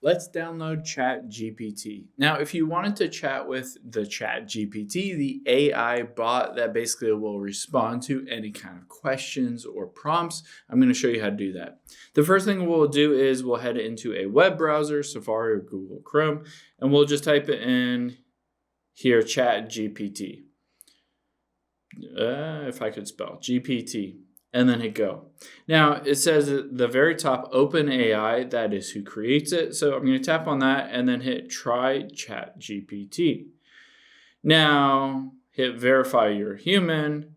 Let's download ChatGPT. Now, if you wanted to chat with the ChatGPT, the AI bot that basically will respond to any kind of questions or prompts, I'm going to show you how to do that. The first thing we'll do is we'll head into a web browser, Safari or Google Chrome, and we'll just type it in here, ChatGPT. If I could spell GPT. And then hit go. Now, it says at the very top, OpenAI, that is who creates it. So I'm going to tap on that and then hit try ChatGPT. Now, hit verify you're human.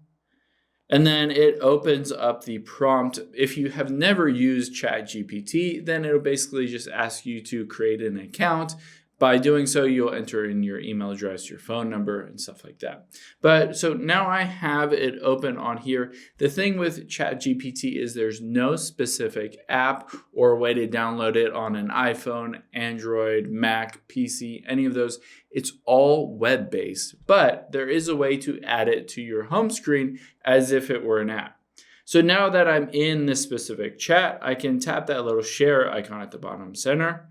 And then it opens up the prompt. If you have never used ChatGPT, then it'll basically just ask you to create an account. By doing so, you'll enter in your email address, your phone number, and stuff like that. But so now I have it open on here. The thing with ChatGPT is there's no specific app or way to download it on an iPhone, Android, Mac, PC, any of those. It's all web-based, but there is a way to add it to your home screen as if it were an app. So now that I'm in this specific chat, I can tap that little share icon at the bottom center.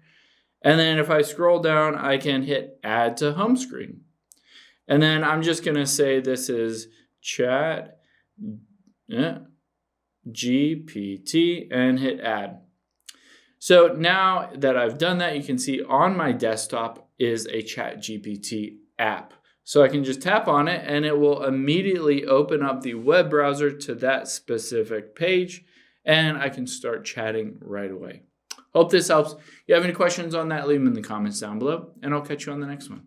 And then if I scroll down, I can hit add to home screen. And then I'm just going to say this is chat GPT and hit add. So now that I've done that, you can see on my desktop is a ChatGPT app. So I can just tap on it and it will immediately open up the web browser to that specific page and I can start chatting right away. Hope this helps. If you have any questions on that, leave them in the comments down below, and I'll catch you on the next one.